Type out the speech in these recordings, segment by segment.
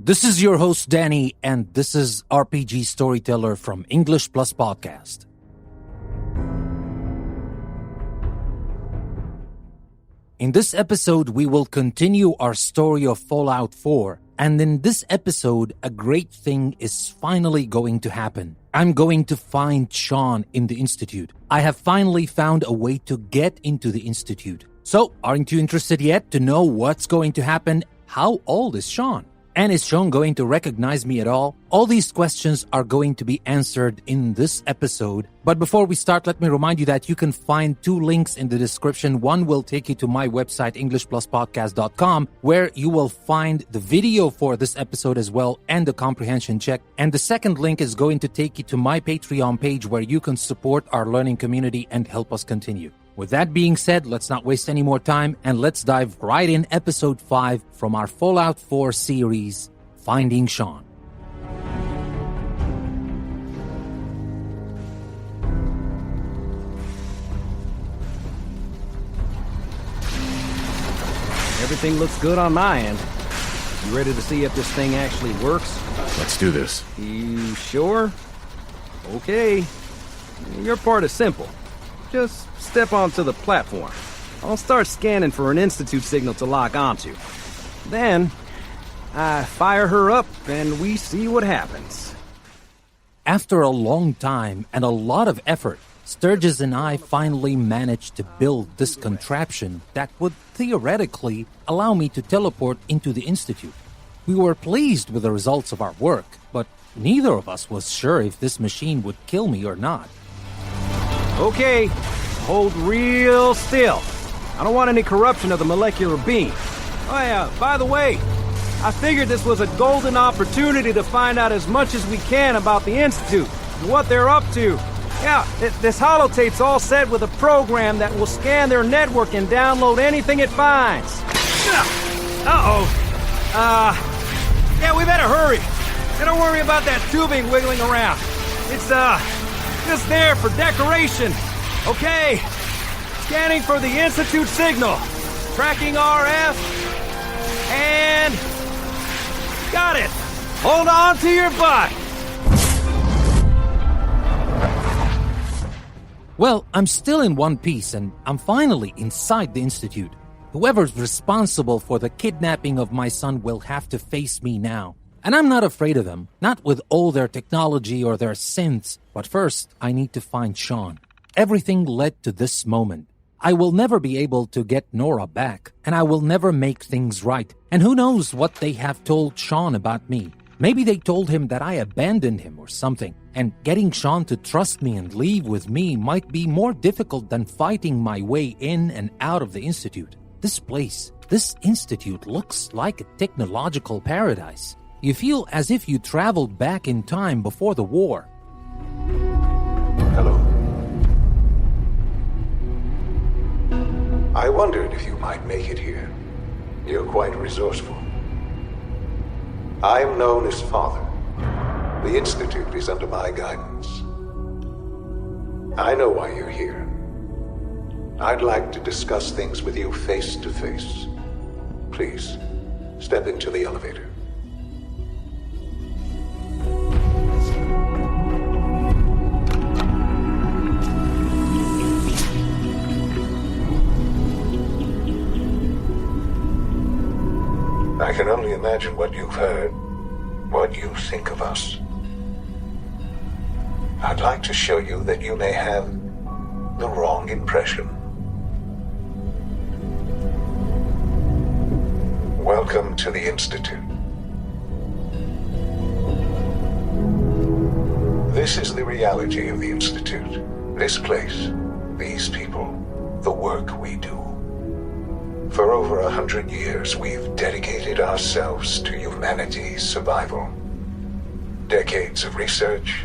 This is your host, Danny, and this is RPG Storyteller from English Plus Podcast. In this episode, we will continue our story of Fallout 4, and in this episode, a great thing is finally going to happen. I'm going to find Shaun in the Institute. I have finally found a way to get into the Institute. So, aren't you interested yet to know what's going to happen? How old is Shaun? And is Shaun going to recognize me at all? All these questions are going to be answered in this episode. But before we start, let me remind you that you can find two links in the description. One will take you to my website, EnglishPlusPodcast.com, where you will find the video for this episode as well and the comprehension check. And the second link is going to take you to my Patreon page where you can support our learning community and help us continue. With that being said, let's not waste any more time and let's dive right in episode 5 from our Fallout 4 series, Finding Shaun. Everything looks good on my end. You ready to see if this thing actually works? Let's do this. You sure? Okay. Your part is simple. Just step onto the platform. I'll start scanning for an Institute signal to lock onto. Then, I fire her up and we see what happens. After a long time and a lot of effort, Sturgis and I finally managed to build this contraption that would theoretically allow me to teleport into the Institute. We were pleased with the results of our work, but neither of us was sure if this machine would kill me or not. Okay, hold real still. I don't want any corruption of the molecular beam. Oh yeah, by the way, I figured this was a golden opportunity to find out as much as we can about the Institute and what they're up to. Yeah, this holotape's all set with a program that will scan their network and download anything it finds. Yeah, we better hurry. And don't worry about that tubing wiggling around. It's, just there for decoration. Okay. Scanning for the Institute signal. Tracking RF. And... got it. Hold on to your butt. Well, I'm still in one piece and I'm finally inside the Institute. Whoever's responsible for the kidnapping of my son will have to face me now. And I'm not afraid of them, not with all their technology or their synths. But first, I need to find Shaun. Everything led to this moment. I will never be able to get Nora back, and I will never make things right. And who knows what they have told Shaun about me. Maybe they told him that I abandoned him or something. And getting Shaun to trust me and leave with me might be more difficult than fighting my way in and out of the Institute. This place, this Institute looks like a technological paradise. You feel as if you traveled back in time before the war. Hello. I wondered if you might make it here. You're quite resourceful. I am known as Father. The Institute is under my guidance. I know why you're here. I'd like to discuss things with you face to face. Please, step into the elevator. I can only imagine what you've heard, what you think of us. I'd like to show you that you may have the wrong impression. Welcome to the Institute. This is the reality of the Institute. This place, these people, the work we do. For over 100 years, we've dedicated ourselves to humanity's survival. Decades of research,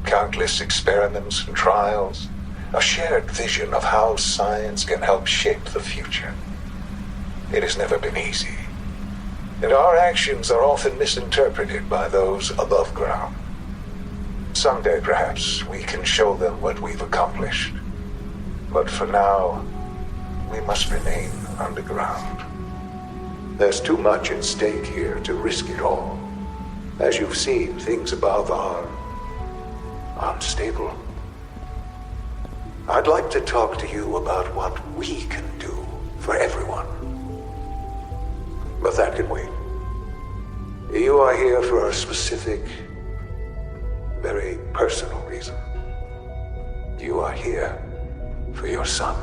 countless experiments and trials, a shared vision of how science can help shape the future. It has never been easy, and our actions are often misinterpreted by those above ground. Someday, perhaps, we can show them what we've accomplished. But for now, we must remain underground. There's too much at stake here to risk it all. As you've seen, things above are unstable. I'd like to talk to you about what we can do for everyone. But that can wait. You are here for a specific, very personal reason. You are here for your son.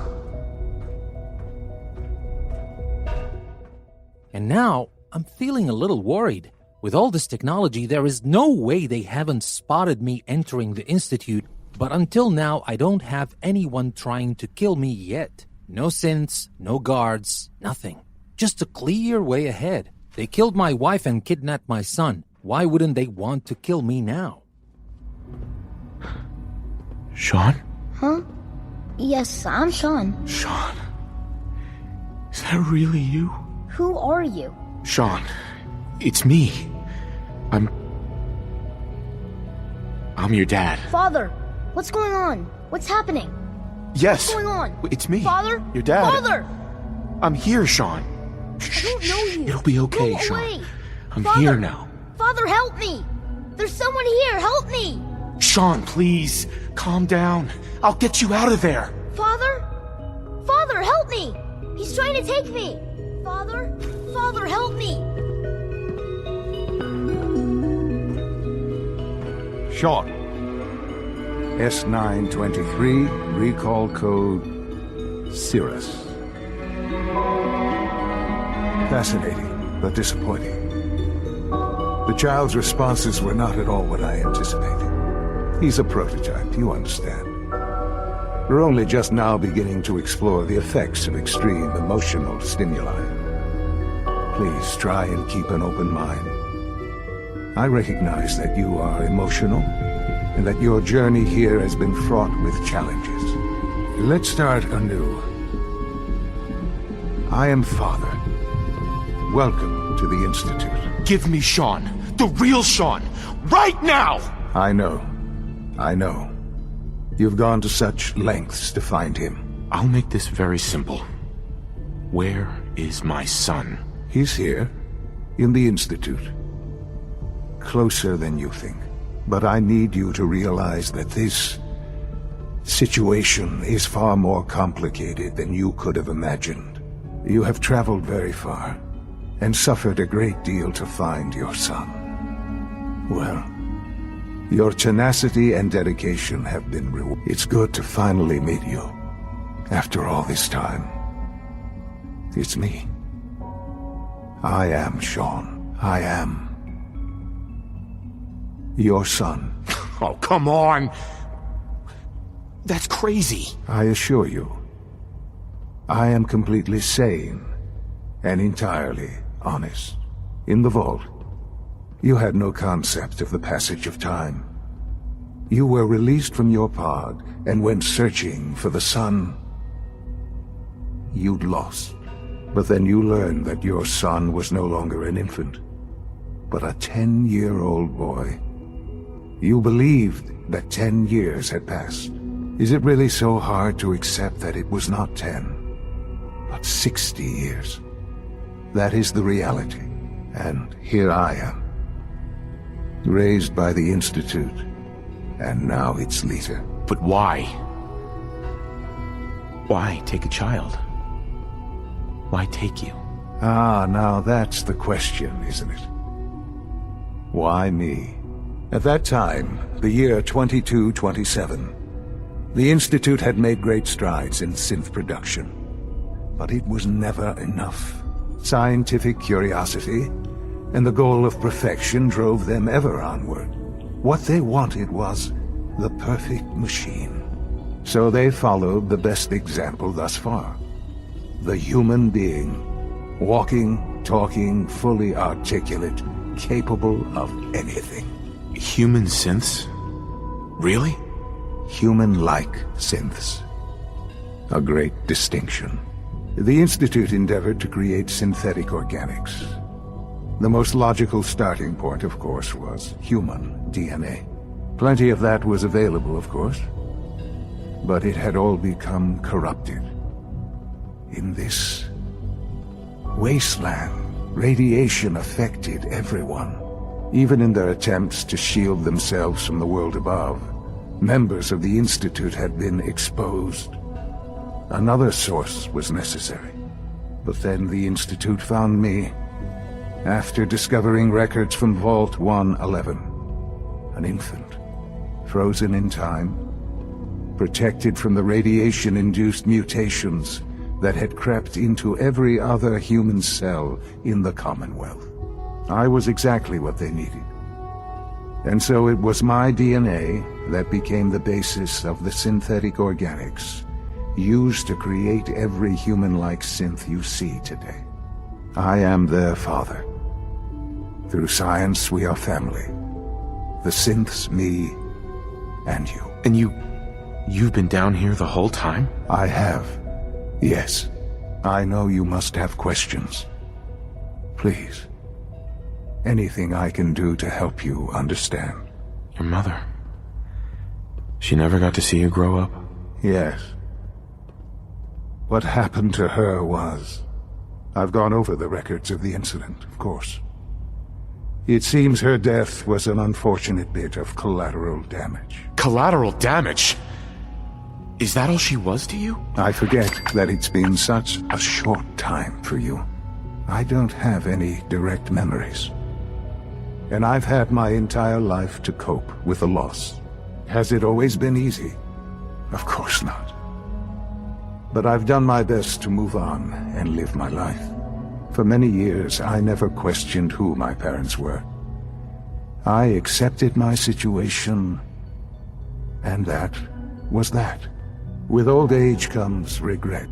And now, I'm feeling a little worried. With all this technology, there is no way they haven't spotted me entering the Institute, but until now, I don't have anyone trying to kill me yet. No synths, no guards, nothing. Just a clear way ahead. They killed my wife and kidnapped my son. Why wouldn't they want to kill me now? Shaun? Huh? Yes, I'm Shaun. Shaun? Is that really you? Who are you? Shaun, it's me. I'm your dad. Father, what's going on? What's happening? Yes. What's going on? It's me. Father? Your dad. Father! I'm here, Shaun. I don't know you. It'll be okay, Go Shaun. away. I'm Father! here now. Father, help me! There's someone here, help me! Shaun, please, calm down. I'll get you out of there. Father? Father, help me! He's trying to take me! Father? Father, help me! Shaun. S923, recall code Cirrus. Fascinating, but disappointing. The child's responses were not at all what I anticipated. He's a prototype, you understand. We're only just now beginning to explore the effects of extreme emotional stimuli. Please try and keep an open mind. I recognize that you are emotional, and that your journey here has been fraught with challenges. Let's start anew. I am Father. Welcome to the Institute. Give me Shaun. The real Shaun. Right now! I know. You've gone to such lengths to find him. I'll make this very simple. Where is my son? He's here, in the Institute. Closer than you think. But I need you to realize that this situation is far more complicated than you could have imagined. You have traveled very far, and suffered a great deal to find your son. Well, your tenacity and dedication have been rewarded. It's good to finally meet you. After all this time, it's me. I am Shaun. I am your son. Oh, come on! That's crazy. I assure you, I am completely sane and entirely honest. In the vault, you had no concept of the passage of time. You were released from your pod and went searching for the son you'd lost. But then you learned that your son was no longer an infant, but a 10-year-old boy. You believed that 10 years had passed. Is it really so hard to accept that it was not 10, but 60 years? That is the reality. And here I am, raised by the Institute, and now its leader. But why? Why take a child? Why take you? Ah, now that's the question, isn't it? Why me? At that time, the year 2227, the Institute had made great strides in synth production. But it was never enough. Scientific curiosity and the goal of perfection drove them ever onward. What they wanted was the perfect machine. So they followed the best example thus far. The human being, walking, talking, fully articulate, capable of anything. Human synths? Really? Human-like synths. A great distinction. The Institute endeavored to create synthetic organics. The most logical starting point, of course, was human DNA. Plenty of that was available, of course, but it had all become corrupted. In this wasteland, radiation affected everyone. Even in their attempts to shield themselves from the world above, members of the Institute had been exposed. Another source was necessary. But then the Institute found me, after discovering records from Vault 111. An infant, frozen in time, protected from the radiation-induced mutations that had crept into every other human cell in the Commonwealth. I was exactly what they needed. And so it was my DNA that became the basis of the synthetic organics used to create every human-like synth you see today. I am their father. Through science, we are family. The synths, me, and you. And you've been down here the whole time? I have. Yes. I know you must have questions. Please. Anything I can do to help you understand. Your mother. She never got to see you grow up? Yes. What happened to her was... I've gone over the records of the incident, of course. It seems her death was an unfortunate bit of collateral damage. Collateral damage? Is that all she was to you? I forget that it's been such a short time for you. I don't have any direct memories. And I've had my entire life to cope with the loss. Has it always been easy? Of course not. But I've done my best to move on and live my life. For many years, I never questioned who my parents were. I accepted my situation, and that was that. With old age comes regret.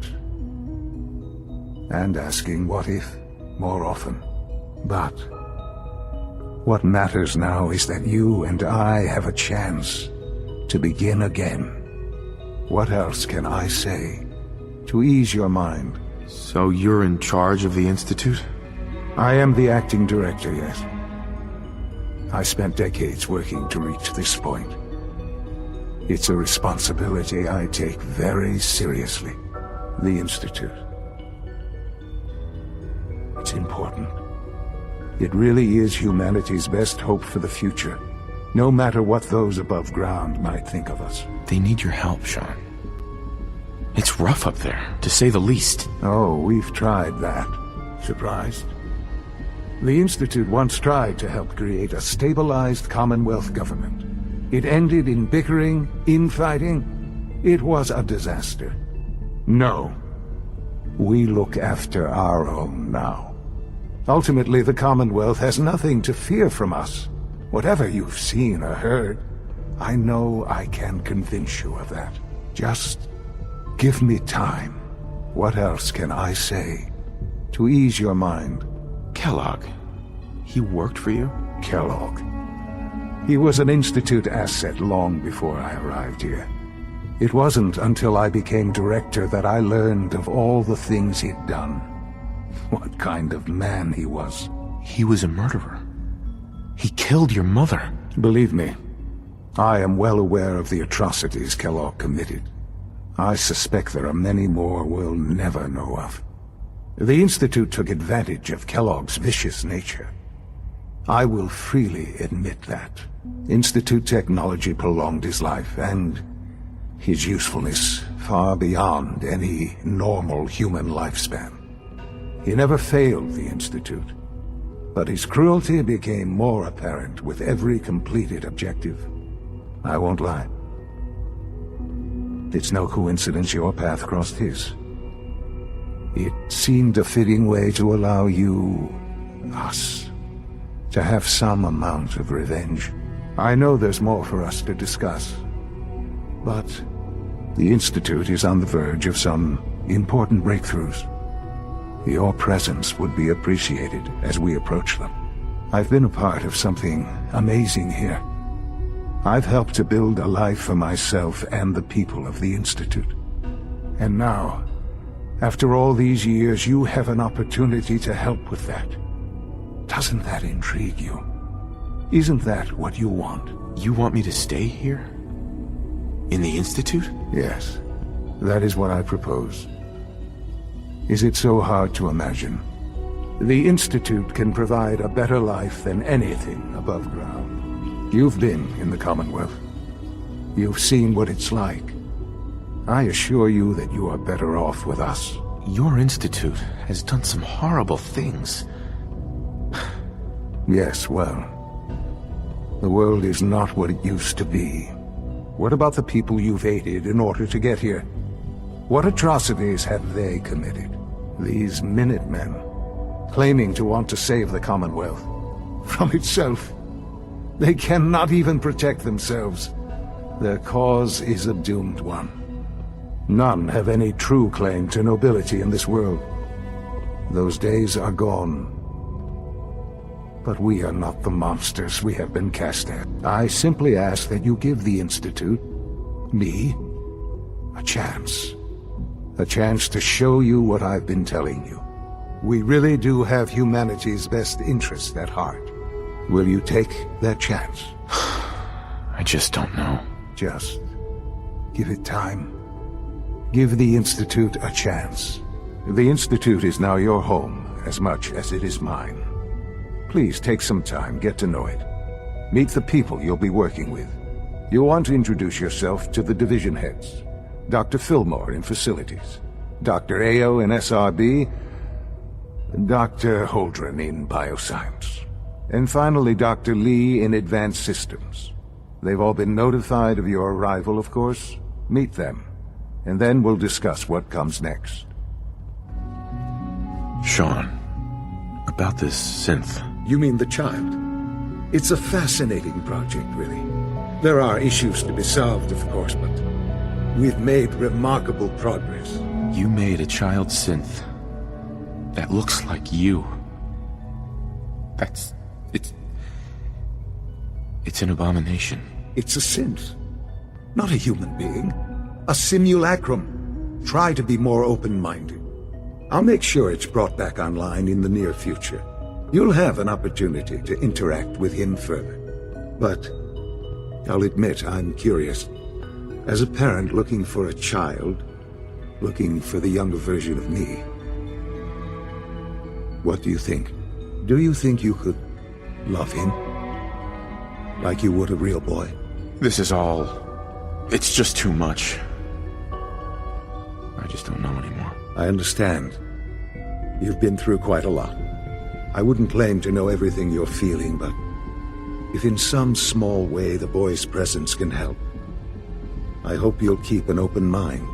And asking what if more often. But what matters now is that you and I have a chance to begin again. What else can I say to ease your mind? So you're in charge of the Institute? I am the acting director, yes. I spent decades working to reach this point. It's a responsibility I take very seriously. The Institute. It's important. It really is humanity's best hope for the future, no matter what those above ground might think of us. They need your help, Shaun. It's rough up there, to say the least. Oh, we've tried that. Surprised? The Institute once tried to help create a stabilized Commonwealth government. It ended in bickering, infighting. It was a disaster. No. We look after our own now. Ultimately, the Commonwealth has nothing to fear from us. Whatever you've seen or heard, I know I can convince you of that. Just give me time. What else can I say to ease your mind? Kellogg. He worked for you? Kellogg. He was an Institute asset long before I arrived here. It wasn't until I became director that I learned of all the things he'd done. What kind of man he was. He was a murderer. He killed your mother. Believe me, I am well aware of the atrocities Kellogg committed. I suspect there are many more we'll never know of. The Institute took advantage of Kellogg's vicious nature. I will freely admit that. Institute technology prolonged his life, and his usefulness far beyond any normal human lifespan. He never failed the Institute, but his cruelty became more apparent with every completed objective. I won't lie. It's no coincidence your path crossed his. It seemed a fitting way to allow you, us, to have some amount of revenge. I know there's more for us to discuss, but the Institute is on the verge of some important breakthroughs. Your presence would be appreciated as we approach them. I've been a part of something amazing here. I've helped to build a life for myself and the people of the Institute. And now, after all these years, you have an opportunity to help with that. Doesn't that intrigue you? Isn't that what you want? You want me to stay here? In the Institute? Yes, that is what I propose. Is it so hard to imagine? The Institute can provide a better life than anything above ground. You've been in the Commonwealth. You've seen what it's like. I assure you that you are better off with us. Your institute has done some horrible things. Yes, well, the world is not what it used to be. What about the people you've aided in order to get here? What atrocities have they committed? These Minutemen, claiming to want to save the Commonwealth from itself. They cannot even protect themselves. Their cause is a doomed one. None have any true claim to nobility in this world. Those days are gone. But we are not the monsters we have been cast at. I simply ask that you give the Institute, me, a chance. A chance to show you what I've been telling you. We really do have humanity's best interest at heart. Will you take that chance? I just don't know. Just give it time. Give the Institute a chance. The Institute is now your home as much as it is mine. Please take some time, get to know it. Meet the people you'll be working with. You'll want to introduce yourself to the division heads. Dr. Fillmore in Facilities, Dr. Ayo in SRB, Dr. Holdren in Bioscience, and finally Dr. Lee in Advanced Systems. They've all been notified of your arrival, of course. Meet them, and then we'll discuss what comes next. Shaun, about this synth. You mean the child? It's a fascinating project, really. There are issues to be solved, of course, but we've made remarkable progress. You made a child synth that looks like you. It's an abomination. It's a synth, not a human being. A simulacrum. Try to be more open-minded. I'll make sure it's brought back online in the near future. You'll have an opportunity to interact with him further. But I'll admit I'm curious. As a parent looking for a child, looking for the younger version of me, what do you think? Do you think you could love him? Like you would a real boy? This is all... it's just too much. I just don't know anymore. I understand. You've been through quite a lot. I wouldn't claim to know everything you're feeling, but if in some small way the boy's presence can help, I hope you'll keep an open mind.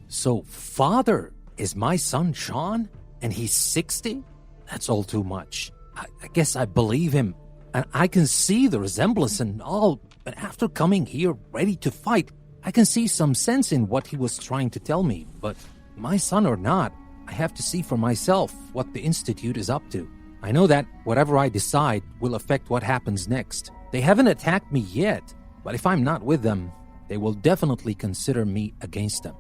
So, Father is my son Shaun, and he's 60? That's all too much. I guess I believe him, and I can see the resemblance and all, but after coming here ready to fight, I can see some sense in what he was trying to tell me, but my son or not, I have to see for myself what the Institute is up to. I know that whatever I decide will affect what happens next. They haven't attacked me yet, but if I'm not with them, they will definitely consider me against them.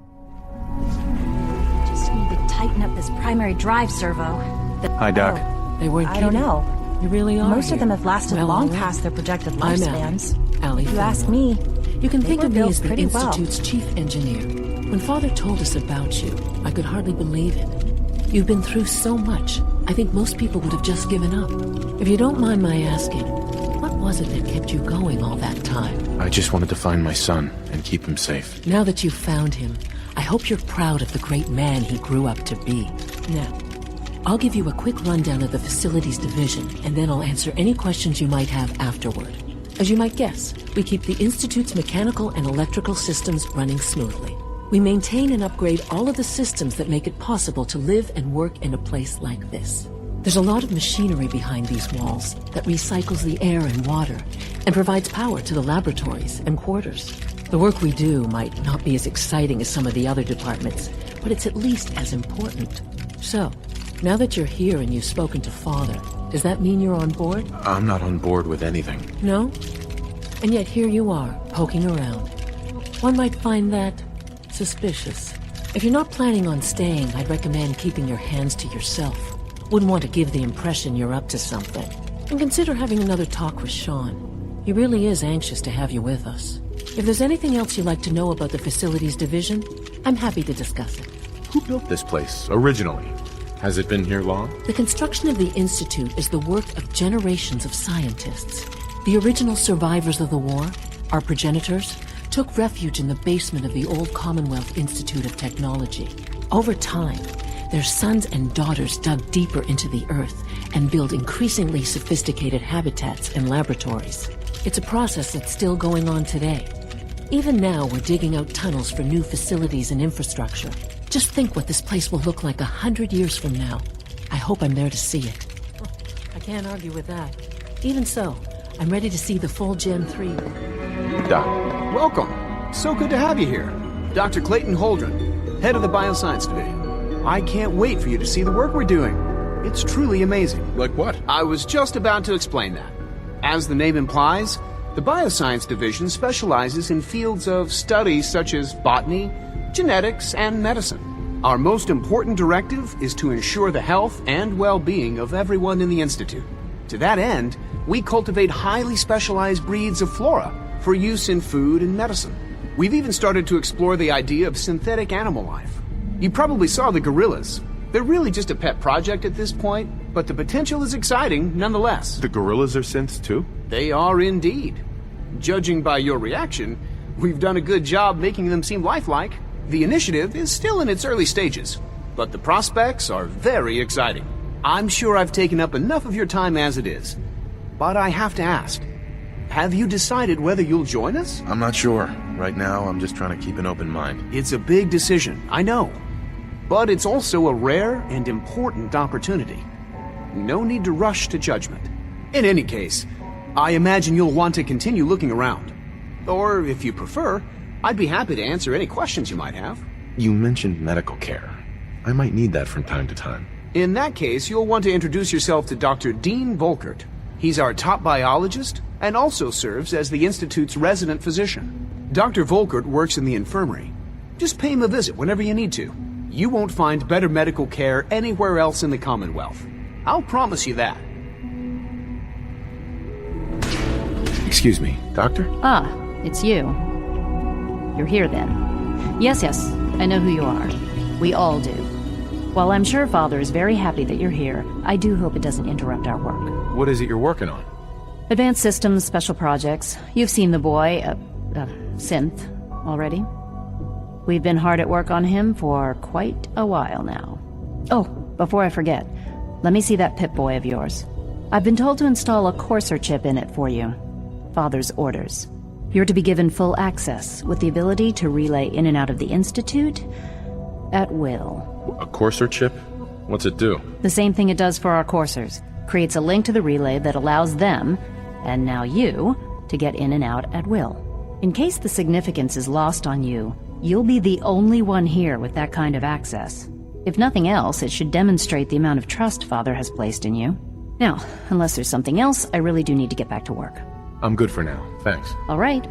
Just need to tighten up this primary drive servo. Hi, Doc. They weren't I don't kidding. know. You really are. Most of them have lasted Well, long all right. past their projected I'm lifespans. Allie. If you ask me, You can they think were of me built as the pretty well. Institute's chief engineer. When Father told us about you, I could hardly believe it. You've been through so much, I think most people would have just given up. If you don't mind my asking, what was it that kept you going all that time? I just wanted to find my son and keep him safe. Now that you've found him, I hope you're proud of the great man he grew up to be. Now, I'll give you a quick rundown of the Facilities Division, and then I'll answer any questions you might have afterward. As you might guess, we keep the Institute's mechanical and electrical systems running smoothly. We maintain and upgrade all of the systems that make it possible to live and work in a place like this. There's a lot of machinery behind these walls that recycles the air and water and provides power to the laboratories and quarters. The work we do might not be as exciting as some of the other departments, but it's at least as important. So, now that you're here and you've spoken to Father, does that mean you're on board? I'm not on board with anything. No? And yet here you are, poking around. One might find that suspicious. If you're not planning on staying, I'd recommend keeping your hands to yourself. Wouldn't want to give the impression you're up to something. And consider having another talk with Shaun. He really is anxious to have you with us. If there's anything else you'd like to know about the Facilities Division, I'm happy to discuss it. Who built this place, originally? Has it been here long? The construction of the Institute is the work of generations of scientists. The original survivors of the war, our progenitors, took refuge in the basement of the old Commonwealth Institute of Technology. Over time, their sons and daughters dug deeper into the earth and built increasingly sophisticated habitats and laboratories. It's a process that's still going on today. Even now, we're digging out tunnels for new facilities and infrastructure. Just think what this place will look like 100 years from now. I hope I'm there to see it. I can't argue with that. Even so, I'm ready to see the full Gen 3. Doc. Welcome. So good to have you here. Dr. Clayton Holdren, head of the Bioscience Division. I can't wait for you to see the work we're doing. It's truly amazing. Like what? I was just about to explain that. As the name implies, the Bioscience Division specializes in fields of study such as botany, genetics, and medicine. Our most important directive is to ensure the health and well-being of everyone in the Institute. To that end, we cultivate highly specialized breeds of flora for use in food and medicine. We've even started to explore the idea of synthetic animal life. You probably saw the gorillas. They're really just a pet project at this point, but the potential is exciting nonetheless. The gorillas are synths too? They are indeed. Judging by your reaction, we've done a good job making them seem lifelike. The initiative is still in its early stages, but the prospects are very exciting. I'm sure I've taken up enough of your time as it is, but I have to ask, have you decided whether you'll join us? I'm not sure. Right now, I'm just trying to keep an open mind. It's a big decision, I know, but it's also a rare and important opportunity. No need to rush to judgment. In any case, I imagine you'll want to continue looking around. Or, if you prefer, I'd be happy to answer any questions you might have. You mentioned medical care. I might need that from time to time. In that case, you'll want to introduce yourself to Dr. Dean Volkert. He's our top biologist and also serves as the Institute's resident physician. Dr. Volkert works in the infirmary. Just pay him a visit whenever you need to. You won't find better medical care anywhere else in the Commonwealth. I'll promise you that. Excuse me, doctor? Ah, it's you. You're here then. Yes, I know who you are. We all do. While I'm sure Father is very happy that you're here, I do hope it doesn't interrupt our work. What is it you're working on? Advanced systems, special projects. You've seen the boy, Synth, already. We've been hard at work on him for quite a while now. Oh, before I forget, let me see that Pip-Boy of yours. I've been told to install a Courser chip in it for you. Father's orders. You're to be given full access, with the ability to relay in and out of the Institute at will. A Courser chip? What's it do? The same thing it does for our coursers. Creates a link to the relay that allows them, and now you, to get in and out at will. In case the significance is lost on you, you'll be the only one here with that kind of access. If nothing else, it should demonstrate the amount of trust Father has placed in you. Now, unless there's something else, I really do need to get back to work. I'm good for now, thanks. All right.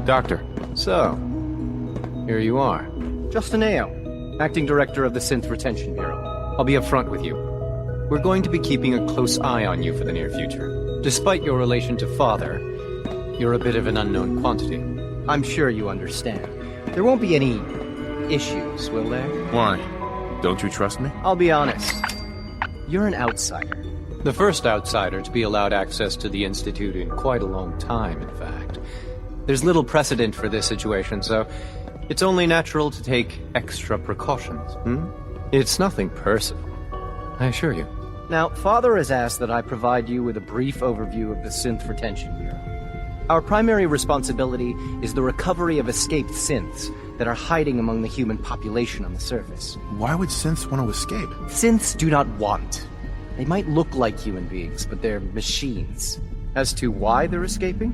Doctor. So, here you are. Justin Ao, Acting Director of the Synth Retention Bureau. I'll be upfront with you. We're going to be keeping a close eye on you for the near future. Despite your relation to Father, you're a bit of an unknown quantity. I'm sure you understand. There won't be any issues, will there? Why? Don't you trust me? I'll be honest. You're an outsider. The first outsider to be allowed access to the Institute in quite a long time, in fact. There's little precedent for this situation, so it's only natural to take extra precautions. It's nothing personal, I assure you. Now, Father has asked that I provide you with a brief overview of the Synth Retention Bureau. Our primary responsibility is the recovery of escaped synths that are hiding among the human population on the surface. Why would synths want to escape? Synths do not want. They might look like human beings, but they're machines. As to why they're escaping?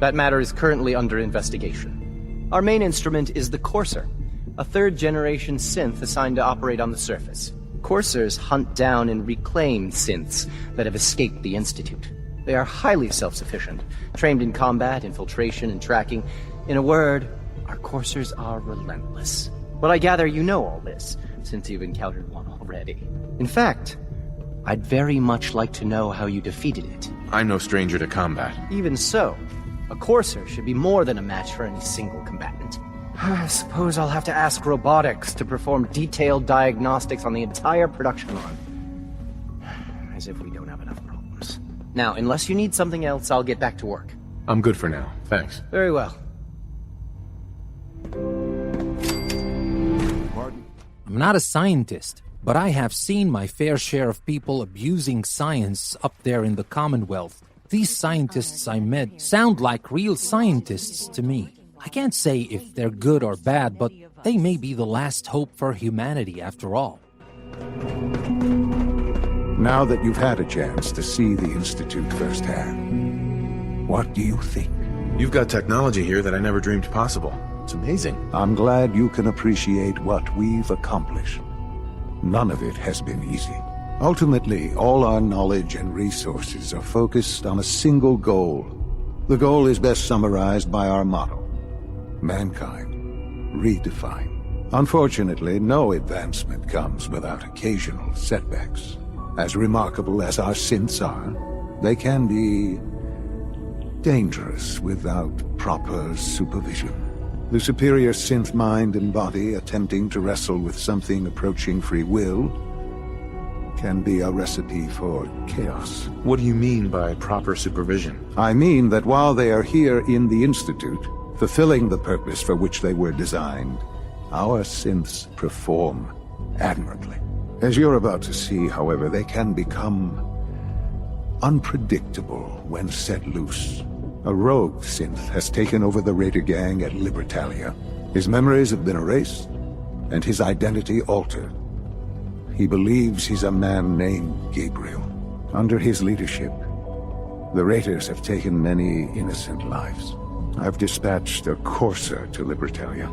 That matter is currently under investigation. Our main instrument is the Courser, a third-generation synth assigned to operate on the surface. Coursers hunt down and reclaim synths that have escaped the Institute. They are highly self-sufficient, trained in combat, infiltration, and tracking. In a word, our coursers are relentless. But I gather you know all this, since you've encountered one already. In fact, I'd very much like to know how you defeated it. I'm no stranger to combat. Even so, A courser should be more than a match for any single combatant. I suppose I'll have to ask robotics to perform detailed diagnostics on the entire production line. As if we don't have enough problems. Now, unless you need something else, I'll get back to work. I'm good for now, thanks. Very well. I'm not a scientist, but I have seen my fair share of people abusing science up there in the Commonwealth. These scientists I met sound like real scientists to me. I can't say if they're good or bad, but they may be the last hope for humanity after all. Now that you've had a chance to see the Institute firsthand, what do you think? You've got technology here that I never dreamed possible. It's amazing. I'm glad you can appreciate what we've accomplished. None of it has been easy. Ultimately, all our knowledge and resources are focused on a single goal. The goal is best summarized by our motto: mankind, redefined. Unfortunately, no advancement comes without occasional setbacks. As remarkable as our synths are, they can be dangerous without proper supervision. The superior synth mind and body attempting to wrestle with something approaching free will can be a recipe for chaos. What do you mean by proper supervision? I mean that while they are here in the Institute, fulfilling the purpose for which they were designed, our synths perform admirably. As you're about to see, however, they can become unpredictable when set loose. A rogue synth has taken over the Raider gang at Libertalia. His memories have been erased, and his identity altered. He believes he's a man named Gabriel. Under his leadership, the Raiders have taken many innocent lives. I've dispatched a courser to Libertalia.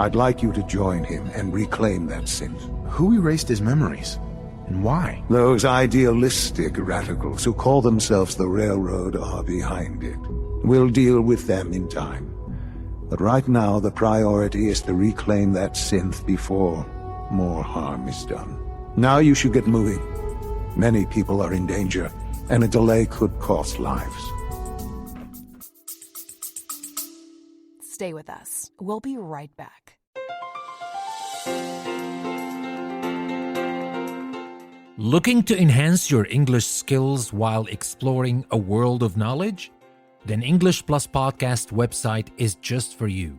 I'd like you to join him and reclaim that synth. Who erased his memories? And why? Those idealistic radicals who call themselves the Railroad are behind it. We'll deal with them in time. But right now, the priority is to reclaim that synth before more harm is done. Now you should get moving. Many people are in danger, and a delay could cost lives. Stay with us. We'll be right back. Looking to enhance your English skills while exploring a world of knowledge? Then English Plus Podcast website is just for you.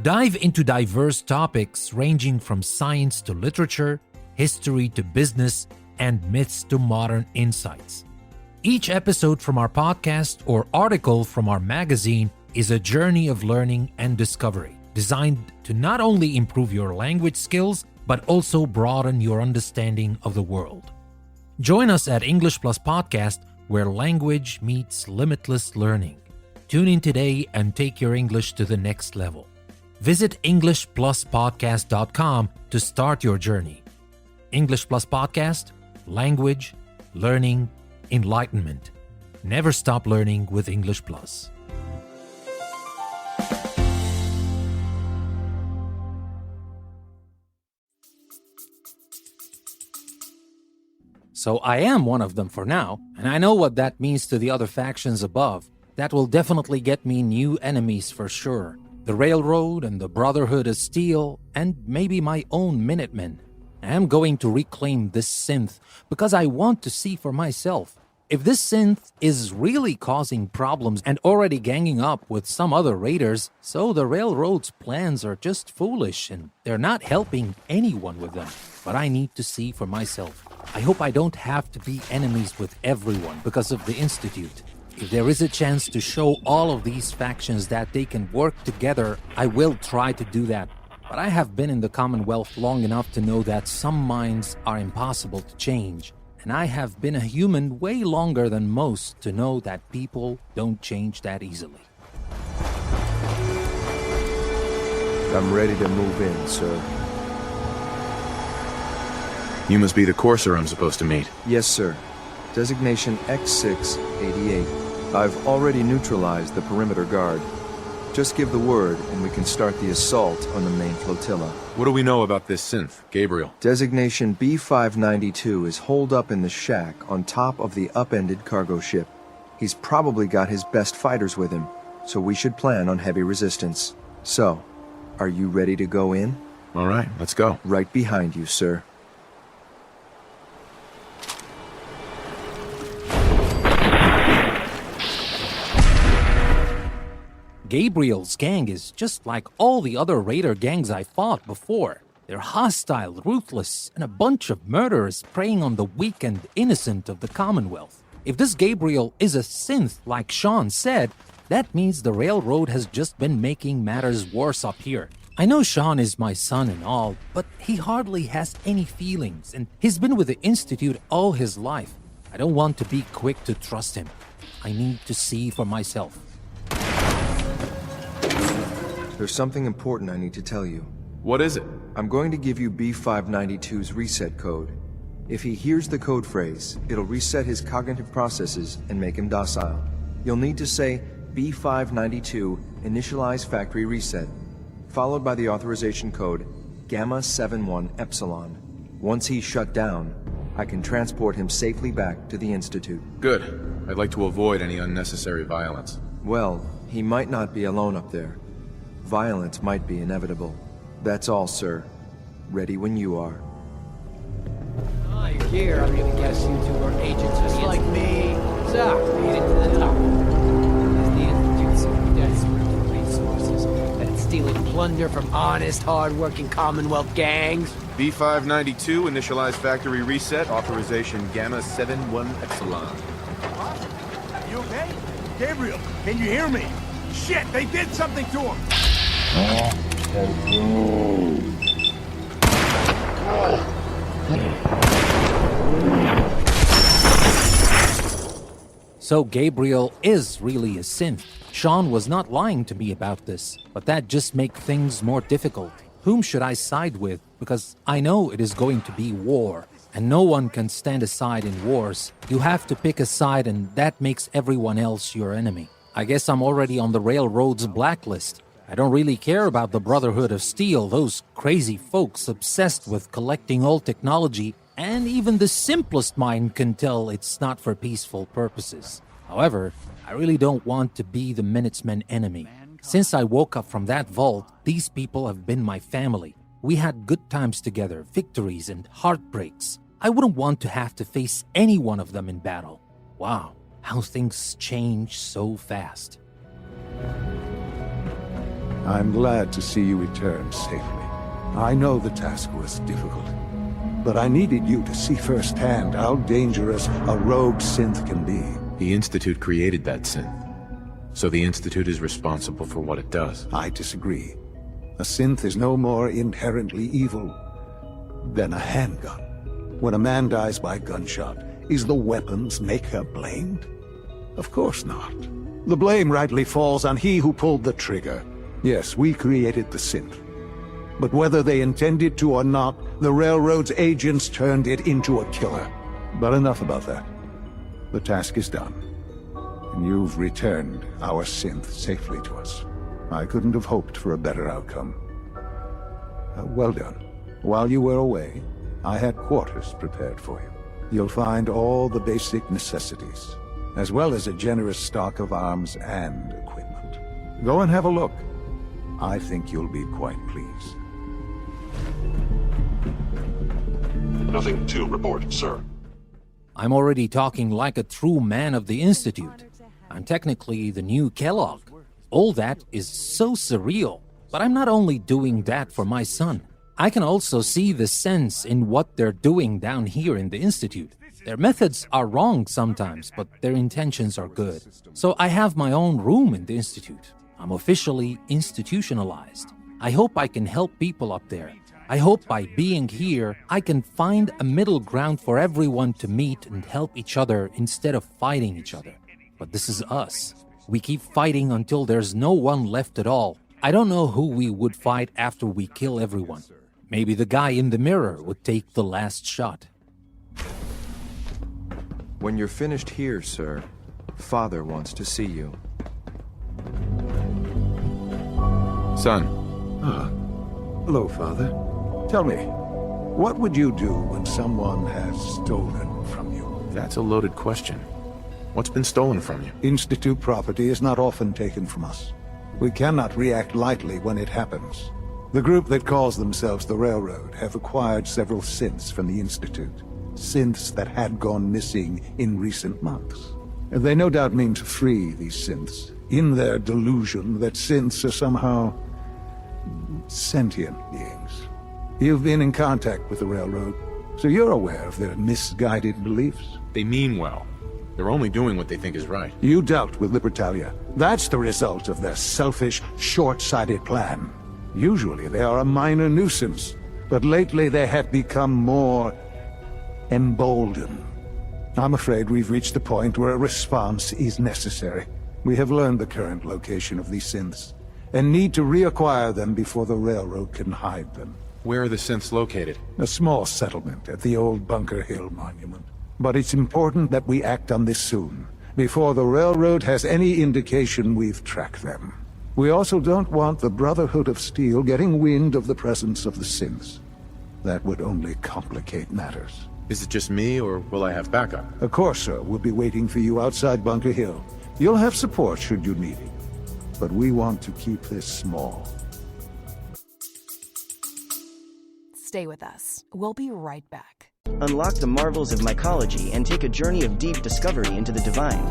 Dive into diverse topics ranging from science to literature, history to business, and myths to modern insights. Each episode from our podcast or article from our magazine is a journey of learning and discovery, designed to not only improve your language skills, but also broaden your understanding of the world. Join us at English Plus Podcast, where language meets limitless learning. Tune in today and take your English to the next level. Visit EnglishPlusPodcast.com to start your journey. English Plus Podcast, language, learning, enlightenment. Never stop learning with English Plus. So I am one of them for now, and I know what that means to the other factions above. That will definitely get me new enemies for sure. The Railroad and the Brotherhood of Steel, and maybe my own Minutemen. I am going to reclaim this synth because I want to see for myself. If this synth is really causing problems and already ganging up with some other raiders, so the Railroad's plans are just foolish and they're not helping anyone with them. But I need to see for myself. I hope I don't have to be enemies with everyone because of the Institute. If there is a chance to show all of these factions that they can work together, I will try to do that. But I have been in the Commonwealth long enough to know that some minds are impossible to change. And I have been a human way longer than most to know that people don't change that easily. I'm ready to move in, sir. You must be the courser I'm supposed to meet. Yes, sir. Designation X688. I've already neutralized the perimeter guard. Just give the word, and we can start the assault on the main flotilla. What do we know about this synth, Gabriel? Designation B592 is holed up in the shack on top of the upended cargo ship. He's probably got his best fighters with him, so we should plan on heavy resistance. So, are you ready to go in? All right, let's go. Right behind you, sir. Gabriel's gang is just like all the other raider gangs I fought before. They're hostile, ruthless, and a bunch of murderers preying on the weak and innocent of the Commonwealth. If this Gabriel is a synth, like Shaun said, that means the railroad has just been making matters worse up here. I know Shaun is my son and all, but he hardly has any feelings, and he's been with the Institute all his life. I don't want to be quick to trust him. I need to see for myself. There's something important I need to tell you. What is it? I'm going to give you B592's reset code. If he hears the code phrase, it'll reset his cognitive processes and make him docile. You'll need to say B592 initialize factory reset, followed by the authorization code Gamma 71 Epsilon. Once he's shut down, I can transport him safely back to the Institute. Good. I'd like to avoid any unnecessary violence. Well, he might not be alone up there. Violence might be inevitable. That's all, sir. Ready when you are. Here, I'm gonna guess you two are agents just like me. So, made it to the top. Is the Institute so desperate for resources that it's stealing plunder from honest, hard-working Commonwealth gangs? B592, initialize factory reset, authorization Gamma 71 Epsilon. You okay? Gabriel, can you hear me? Shit, they did something to him! So Gabriel is really a synth. Shaun was not lying to me about this, but that just makes things more difficult. Whom should I side with? Because I know it is going to be war, and no one can stand aside in wars. You have to pick a side, and that makes everyone else your enemy. I guess I'm already on the railroad's blacklist. I don't really care about the Brotherhood of Steel, those crazy folks obsessed with collecting old technology, and even the simplest mind can tell it's not for peaceful purposes. However, I really don't want to be the Minutemen enemy. Since I woke up from that vault, these people have been my family. We had good times together, victories and heartbreaks. I wouldn't want to have to face any one of them in battle. Wow, how things change so fast. I'm glad to see you return safely. I know the task was difficult, but I needed you to see firsthand how dangerous a rogue synth can be. The Institute created that synth, so the Institute is responsible for what it does. I disagree. A synth is no more inherently evil than a handgun. When a man dies by gunshot, is the weapon's maker blamed? Of course not. The blame rightly falls on he who pulled the trigger. Yes, we created the synth. But whether they intended to or not, the Railroad's agents turned it into a killer. But enough about that. The task is done. And you've returned our synth safely to us. I couldn't have hoped for a better outcome. Well done. While you were away, I had quarters prepared for you. You'll find all the basic necessities, as well as a generous stock of arms and equipment. Go and have a look. I think you'll be quite pleased. Nothing to report, sir. I'm already talking like a true man of the Institute. I'm technically the new Kellogg. All that is so surreal. But I'm not only doing that for my son. I can also see the sense in what they're doing down here in the Institute. Their methods are wrong sometimes, but their intentions are good. So I have my own room in the Institute. I'm officially institutionalized. I hope I can help people up there. I hope by being here, I can find a middle ground for everyone to meet and help each other instead of fighting each other. But this is us. We keep fighting until there's no one left at all. I don't know who we would fight after we kill everyone. Maybe the guy in the mirror would take the last shot. When you're finished here, sir, Father wants to see you. Son. Hello, Father. Tell me, what would you do when someone has stolen from you? That's a loaded question. What's been stolen from you? Institute property is not often taken from us. We cannot react lightly when it happens. The group that calls themselves the Railroad have acquired several synths from the Institute. Synths that had gone missing in recent months. They no doubt mean to free these synths, in their delusion that synths are somehow sentient beings. You've been in contact with the Railroad, so you're aware of their misguided beliefs. They mean well. They're only doing what they think is right. You dealt with Libertalia. That's the result of their selfish, short-sighted plan. Usually they are a minor nuisance, but lately they have become more emboldened. I'm afraid we've reached the point where a response is necessary. We have learned the current location of these synths, and need to reacquire them before the Railroad can hide them. Where are the synths located? A small settlement at the old Bunker Hill Monument. But it's important that we act on this soon, before the Railroad has any indication we've tracked them. We also don't want the Brotherhood of Steel getting wind of the presence of the synths. That would only complicate matters. Is it just me, or will I have backup? A Corsair will be waiting for you outside Bunker Hill. You'll have support should you need it. But we want to keep this small. Stay with us. We'll be right back. Unlock the marvels of mycology and take a journey of deep discovery into the divine.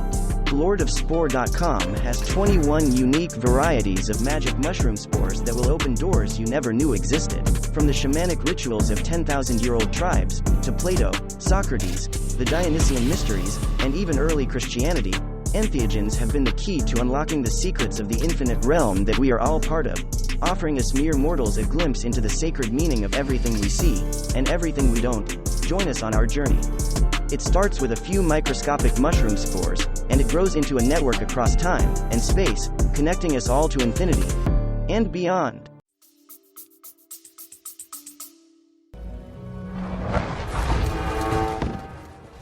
LordofSpore.com has 21 unique varieties of magic mushroom spores that will open doors you never knew existed. From the shamanic rituals of 10,000-year-old tribes, to Plato, Socrates, the Dionysian mysteries, and even early Christianity, entheogens have been the key to unlocking the secrets of the infinite realm that we are all part of, offering us mere mortals a glimpse into the sacred meaning of everything we see, and everything we don't. Join us on our journey. It starts with a few microscopic mushroom spores, and it grows into a network across time and space, connecting us all to infinity and beyond.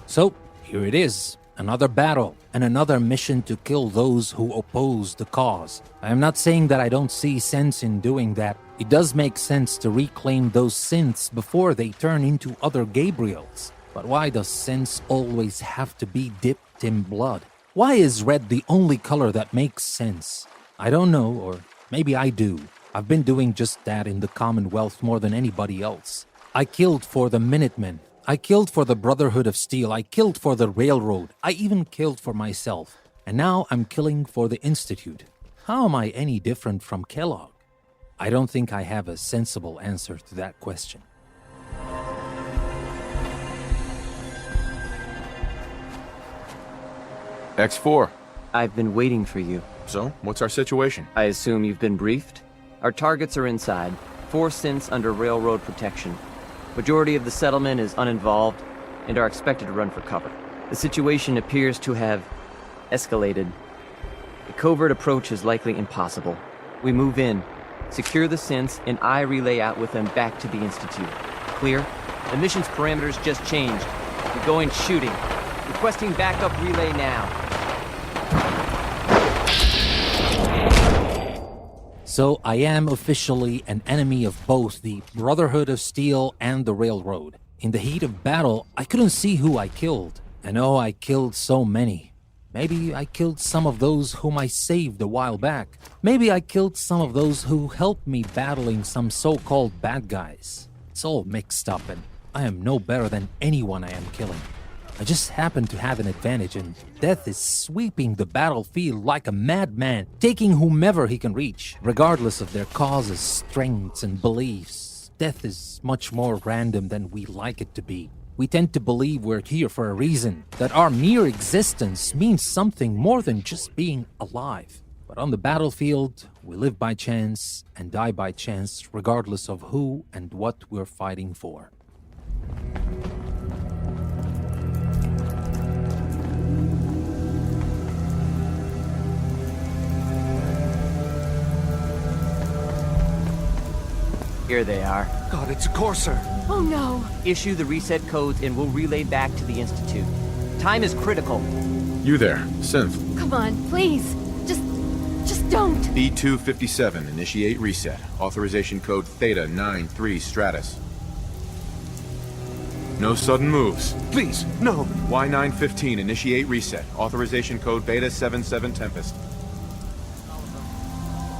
So, here it is. Another battle, and another mission to kill those who oppose the cause. I am not saying that I don't see sense in doing that. It does make sense to reclaim those synths before they turn into other Gabriels. But why does sense always have to be dipped in blood? Why is red the only color that makes sense? I don't know, or maybe I do. I've been doing just that in the Commonwealth more than anybody else. I killed for the Minutemen. I killed for the Brotherhood of Steel. I killed for the Railroad. I even killed for myself. And now I'm killing for the Institute. How am I any different from Kellogg? I don't think I have a sensible answer to that question. X4. I've been waiting for you. So, what's our situation? I assume you've been briefed? Our targets are inside. 4 synths under railroad protection. Majority of the settlement is uninvolved and are expected to run for cover. The situation appears to have escalated. A covert approach is likely impossible. We move in, secure the synths, and I relay out with them back to the Institute. Clear? The mission's parameters just changed. We're going shooting. Requesting backup relay now. So I am officially an enemy of both the Brotherhood of Steel and the Railroad. In the heat of battle, I couldn't see who I killed. And oh, I killed so many. Maybe I killed some of those whom I saved a while back. Maybe I killed some of those who helped me battling some so-called bad guys. It's all mixed up, and I am no better than anyone I am killing. I just happen to have an advantage, and death is sweeping the battlefield like a madman, taking whomever he can reach, regardless of their causes, strengths, and beliefs. Death is much more random than we like it to be. We tend to believe we're here for a reason, that our mere existence means something more than just being alive. But on the battlefield, we live by chance and die by chance, regardless of who and what we're fighting for. Here they are. God, it's a Corsair. Oh no. Issue the reset codes and we'll relay back to the Institute. Time is critical. You there, Synth. Come on, please. Just don't. B257, initiate reset. Authorization code Theta 93 Stratus. No sudden moves. Please, no. Y915, initiate reset. Authorization code Beta 77 Tempest.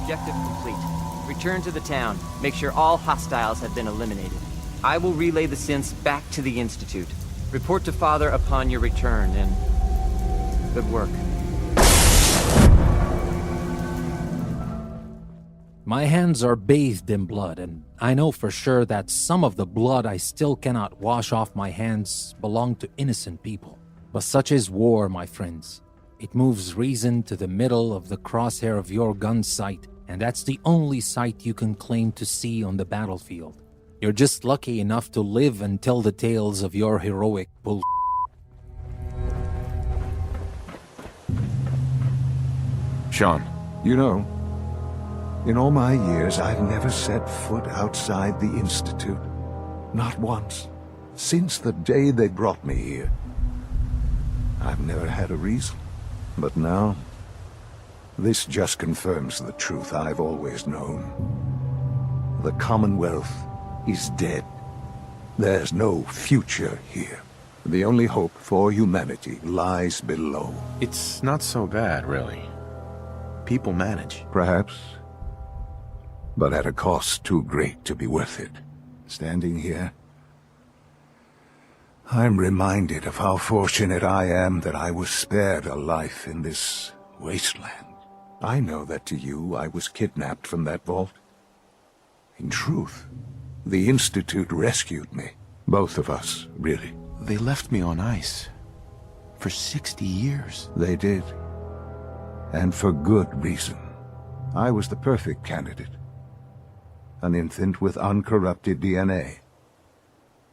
Objective complete. Return to the town. Make sure all hostiles have been eliminated. I will relay the synths back to the Institute. Report to Father upon your return, and good work. My hands are bathed in blood, and I know for sure that some of the blood I still cannot wash off my hands belong to innocent people. But such is war, my friends. It moves reason to the middle of the crosshair of your gun sight, and that's the only sight you can claim to see on the battlefield. You're just lucky enough to live and tell the tales of your heroic bull. Shaun. You know, in all my years, I've never set foot outside the Institute. Not once. Since the day they brought me here. I've never had a reason. But now, this just confirms the truth I've always known. The Commonwealth is dead. There's no future here. The only hope for humanity lies below. It's not so bad, really. People manage. Perhaps. But at a cost too great to be worth it. Standing here, I'm reminded of how fortunate I am that I was spared a life in this wasteland. I know that to you, I was kidnapped from that vault. In truth, the Institute rescued me. Both of us, really. They left me on ice. For 60 years. They did. And for good reason. I was the perfect candidate. An infant with uncorrupted DNA.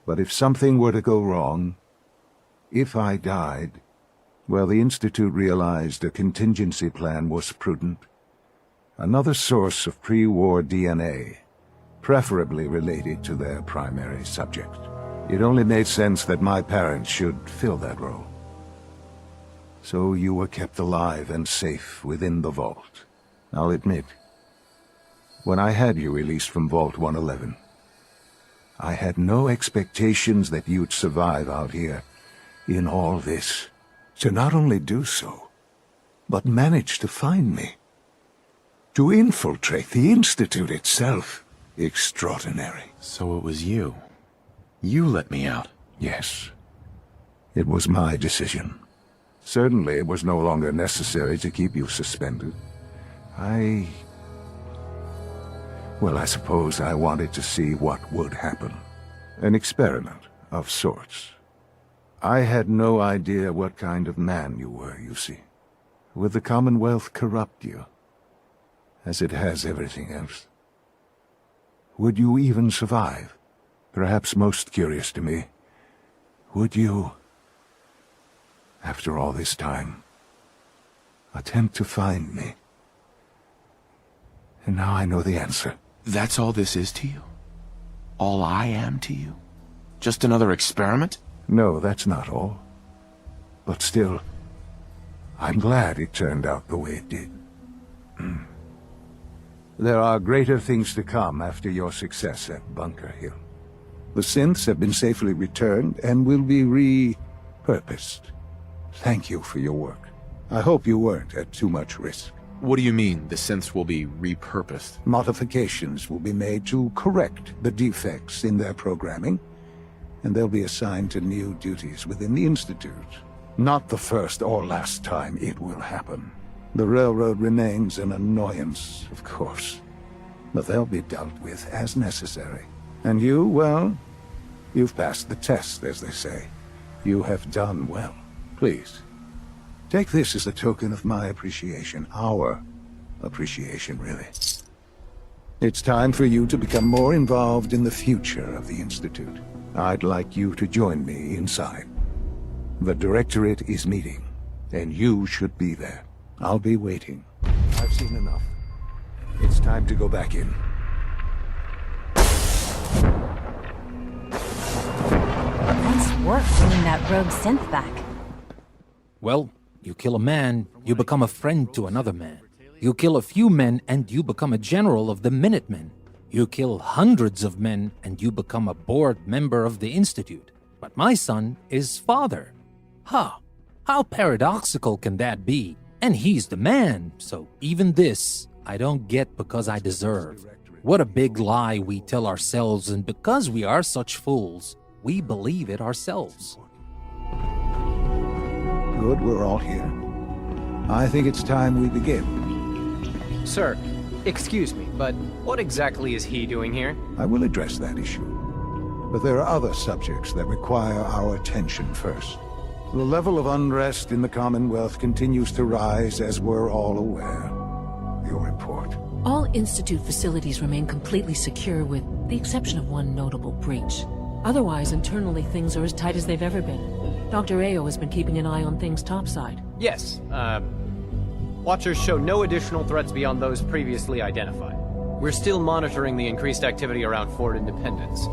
But if something were to go wrong, if I died, well, the Institute realized a contingency plan was prudent. Another source of pre-war DNA, preferably related to their primary subject. It only made sense that my parents should fill that role. So you were kept alive and safe within the vault. I'll admit, when I had you released from Vault 111, I had no expectations that you'd survive out here in all this. To not only do so, but manage to find me. To infiltrate the Institute itself. Extraordinary. So it was you. You let me out. Yes. It was my decision. Certainly it was no longer necessary to keep you suspended. Well, I suppose I wanted to see what would happen. An experiment of sorts. I had no idea what kind of man you were, you see. Would the Commonwealth corrupt you? As it has everything else? Would you even survive? Perhaps most curious to me, would you, after all this time, attempt to find me? And now I know the answer. That's all this is to you? All I am to you? Just another experiment? No, that's not all. But still, I'm glad it turned out the way it did. There are greater things to come after your success at Bunker Hill. The synths have been safely returned and will be repurposed. Thank you for your work. I hope you weren't at too much risk. What do you mean, the synths will be repurposed? Modifications will be made to correct the defects in their programming, and they'll be assigned to new duties within the Institute. Not the first or last time it will happen. The railroad remains an annoyance, of course, but they'll be dealt with as necessary. And you, well, you've passed the test, as they say. You have done well. Please, take this as a token of my appreciation. Our appreciation, really. It's time for you to become more involved in the future of the Institute. I'd like you to join me inside. The Directorate is meeting, and you should be there. I'll be waiting. I've seen enough. It's time to go back in. Nice work bringing that rogue synth back. Well, you kill a man, you become a friend to another man. You kill a few men and you become a general of the Minutemen. You kill hundreds of men and you become a board member of the Institute. but my son is father. Huh, how paradoxical can that be? And he's the man, so even this, I don't get because I deserve. What a big lie we tell ourselves, and because we are such fools, we believe it ourselves. Good, we're all here. I think it's time we begin. Sir, excuse me, but what exactly is he doing here? I will address that issue. But there are other subjects that require our attention first. The level of unrest in the Commonwealth continues to rise, as we're all aware. Your report. All Institute facilities remain completely secure with the exception of one notable breach. Otherwise, internally, things are as tight as they've ever been. Dr. Ayo has been keeping an eye on things topside. Yes, Watchers show no additional threats beyond those previously identified. We're still monitoring the increased activity around Fort Independence,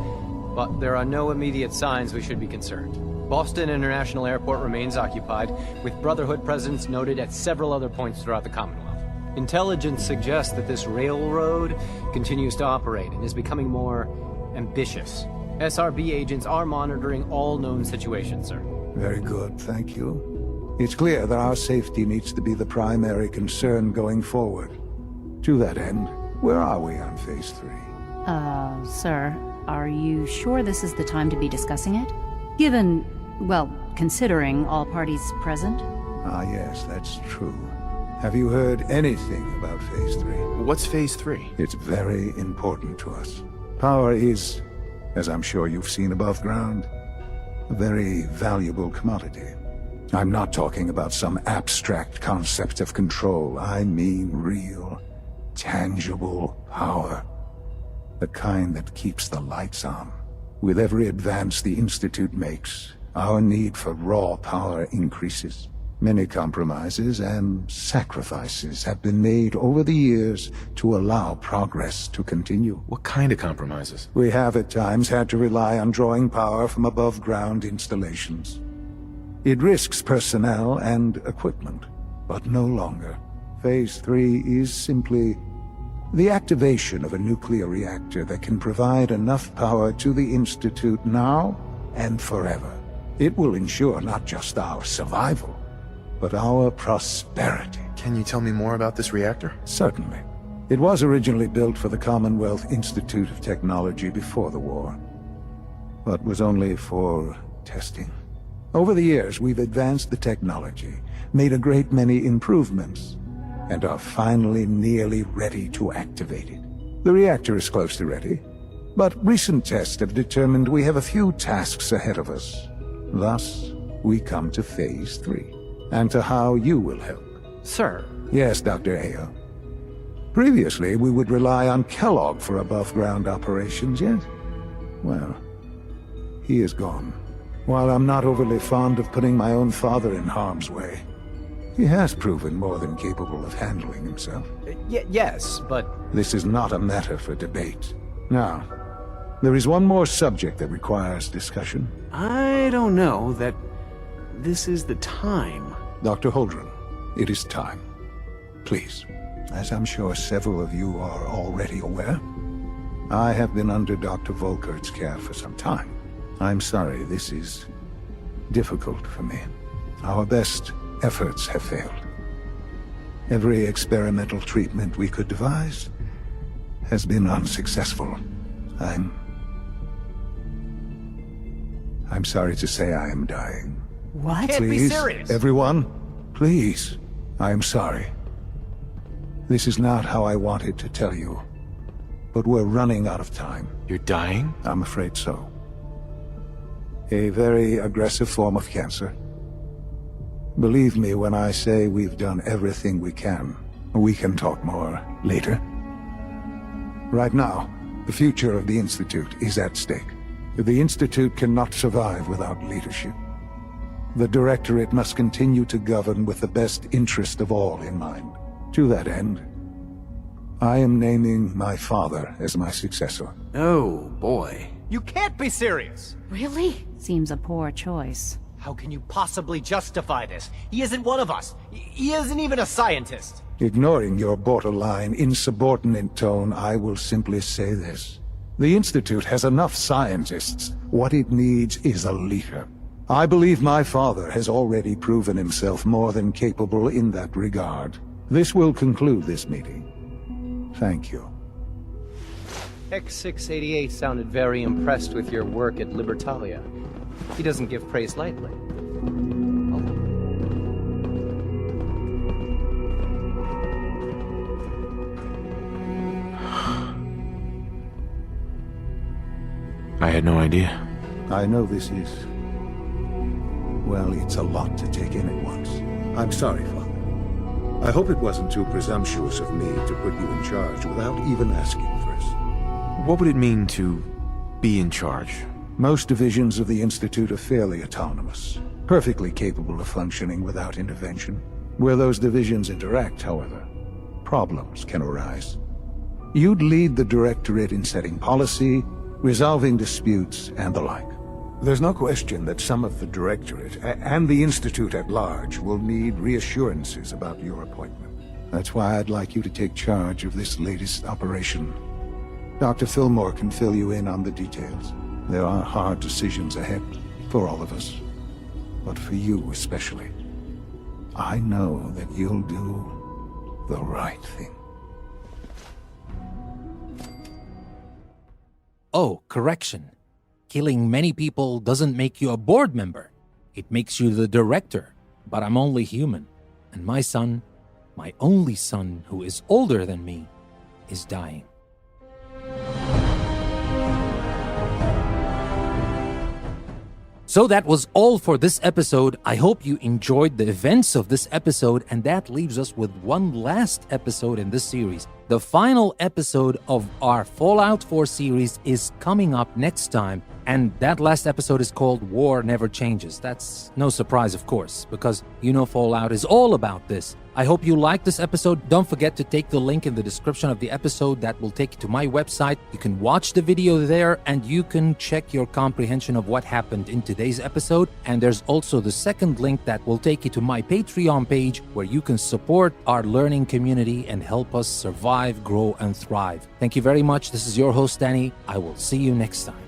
but there are no immediate signs we should be concerned. Boston International Airport remains occupied, with Brotherhood presence noted at several other points throughout the Commonwealth. Intelligence suggests that this railroad continues to operate and is becoming more ambitious. SRB agents are monitoring all known situations, sir. Very good, thank you. It's clear that our safety needs to be the primary concern going forward. To that end, where are we on Phase 3? Sir, are you sure this is the time to be discussing it? Given, well, considering all parties present? Ah, yes, that's true. Have you heard anything about Phase 3? What's Phase 3? It's very important to us. Power is, as I'm sure you've seen above ground, a very valuable commodity. I'm not talking about some abstract concept of control. I mean real, tangible power. The kind that keeps the lights on. With every advance the Institute makes, our need for raw power increases. Many compromises and sacrifices have been made over the years to allow progress to continue. What kind of compromises? We have at times had to rely on drawing power from above-ground installations. It risks personnel and equipment, but no longer. Phase 3 is simply the activation of a nuclear reactor that can provide enough power to the Institute now and forever. It will ensure not just our survival, but our prosperity. Can you tell me more about this reactor? Certainly. It was originally built for the Commonwealth Institute of Technology before the war, but was only for testing. Over the years, we've advanced the technology, made a great many improvements, and are finally nearly ready to activate it. The reactor is close to ready, but recent tests have determined we have a few tasks ahead of us. Thus, we come to Phase 3, and to how you will help. Sir. Yes, Dr. Ayo. Previously, we would rely on Kellogg for above-ground operations, yet, well, he is gone. While I'm not overly fond of putting my own father in harm's way, he has proven more than capable of handling himself. Yes, but... This is not a matter for debate. Now, there is one more subject that requires discussion. I don't know that this is the time. Dr. Holdren, it is time. Please, as I'm sure several of you are already aware, I have been under Dr. Volkert's care for some time. I'm sorry, this is difficult for me. Our best efforts have failed. Every experimental treatment we could devise has been unsuccessful. I'm sorry to say I am dying. What? Can't Please, be serious. Everyone, please. I am sorry. This is not how I wanted to tell you, but we're running out of time. You're dying? I'm afraid so. A very aggressive form of cancer. Believe me when I say we've done everything we can. We can talk more later. Right now, the future of the Institute is at stake. The Institute cannot survive without leadership. The Directorate must continue to govern with the best interest of all in mind. To that end, I am naming my father as my successor. Oh, boy. You can't be serious! Really? Seems a poor choice. How can you possibly justify this? He isn't one of us. He isn't even a scientist. Ignoring your borderline, insubordinate tone, I will simply say this. The Institute has enough scientists. What it needs is a leader. I believe my father has already proven himself more than capable in that regard. This will conclude this meeting. Thank you. X688 sounded very impressed with your work at Libertalia. He doesn't give praise lightly. I had no idea. I know this is... well, it's a lot to take in at once. I'm sorry, Father. I hope it wasn't too presumptuous of me to put you in charge without even asking first. What would it mean to be in charge? Most divisions of the Institute are fairly autonomous, perfectly capable of functioning without intervention. Where those divisions interact, however, problems can arise. You'd lead the Directorate in setting policy, resolving disputes, and the like. There's no question that some of the Directorate and the Institute at large will need reassurances about your appointment. That's why I'd like you to take charge of this latest operation. Dr. Fillmore can fill you in on the details. There are hard decisions ahead for all of us, but for you especially. I know that you'll do the right thing. Oh, correction. Killing many people doesn't make you a board member. It makes you the director. But I'm only human. And my son, my only son who is older than me, is dying. So that was all for this episode. I hope you enjoyed the events of this episode, and that leaves us with one last episode in this series. The final episode of our Fallout 4 series is coming up next time, and that last episode is called War Never Changes. That's no surprise, of course, because you know Fallout is all about this. I hope you liked this episode. Don't forget to take the link in the description of the episode that will take you to my website. You can watch the video there, and you can check your comprehension of what happened in today's episode. And there's also the second link that will take you to my Patreon page, where you can support our learning community and help us survive, grow, and thrive. Thank you very much. This is your host, Danny. I will see you next time.